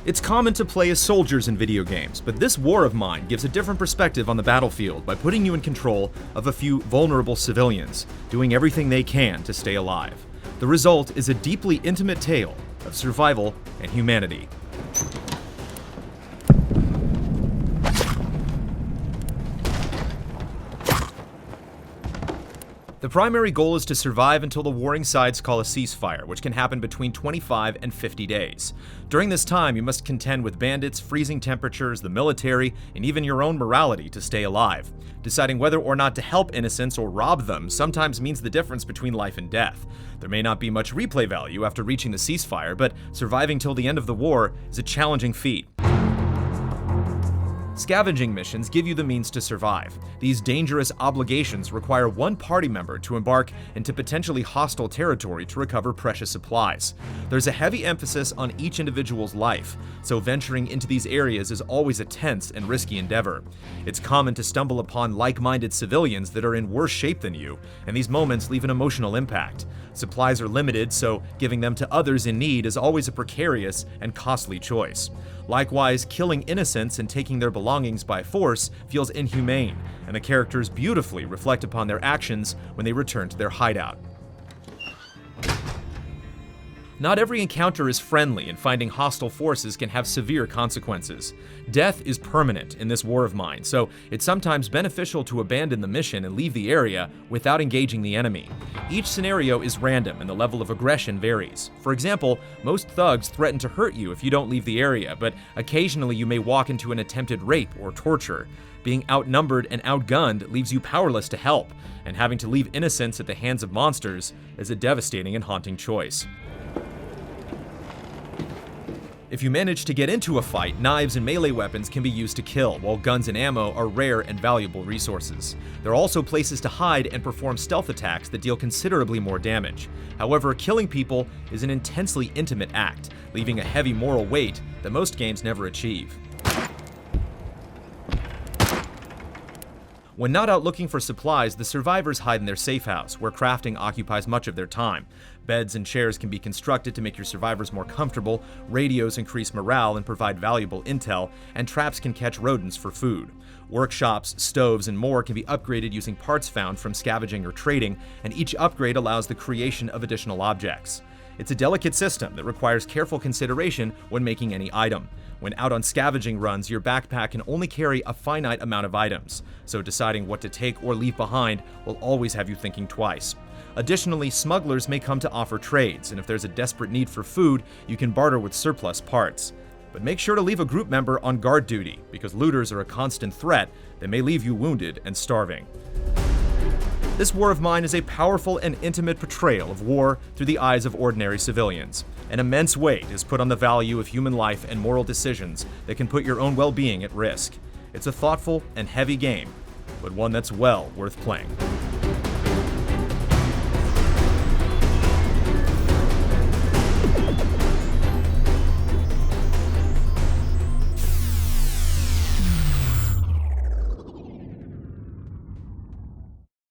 It's common to play as soldiers in video games, but this war of mine gives a different perspective on the battlefield by putting you in control of a few vulnerable civilians, doing everything they can to stay alive. The result is a deeply intimate tale of survival and humanity. The primary goal is to survive until the warring sides call a ceasefire, which can happen between 25 and 50 days. During this time, you must contend with bandits, freezing temperatures, the military, and even your own morality to stay alive. Deciding whether or not to help innocents or rob them sometimes means the difference between life and death. There may not be much replay value after reaching the ceasefire, but surviving till the end of the war is a challenging feat. Scavenging missions give you the means to survive. These dangerous obligations require one party member to embark into potentially hostile territory to recover precious supplies. There's a heavy emphasis on each individual's life, so venturing into these areas is always a tense and risky endeavor. It's common to stumble upon like-minded civilians that are in worse shape than you, and these moments leave an emotional impact. Supplies are limited, so giving them to others in need is always a precarious and costly choice. Likewise, killing innocents and taking their belongings by force feels inhumane, and the characters beautifully reflect upon their actions when they return to their hideout. Not every encounter is friendly, and finding hostile forces can have severe consequences. Death is permanent in this war of mine, so it's sometimes beneficial to abandon the mission and leave the area without engaging the enemy. Each scenario is random and the level of aggression varies. For example, most thugs threaten to hurt you if you don't leave the area, but occasionally you may walk into an attempted rape or torture. Being outnumbered and outgunned leaves you powerless to help, and having to leave innocents at the hands of monsters is a devastating and haunting choice. If you manage to get into a fight, knives and melee weapons can be used to kill, while guns and ammo are rare and valuable resources. There are also places to hide and perform stealth attacks that deal considerably more damage. However, killing people is an intensely intimate act, leaving a heavy moral weight that most games never achieve. When not out looking for supplies, the survivors hide in their safe house, where crafting occupies much of their time. Beds and chairs can be constructed to make your survivors more comfortable, radios increase morale and provide valuable intel, and traps can catch rodents for food. Workshops, stoves, and more can be upgraded using parts found from scavenging or trading, and each upgrade allows the creation of additional objects. It's a delicate system that requires careful consideration when making any item. When out on scavenging runs, your backpack can only carry a finite amount of items, so deciding what to take or leave behind will always have you thinking twice. Additionally, smugglers may come to offer trades, and if there's a desperate need for food, you can barter with surplus parts. But make sure to leave a group member on guard duty, because looters are a constant threat that may leave you wounded and starving. This war of mine is a powerful and intimate portrayal of war through the eyes of ordinary civilians. An immense weight is put on the value of human life and moral decisions that can put your own well-being at risk. It's a thoughtful and heavy game, but one that's well worth playing.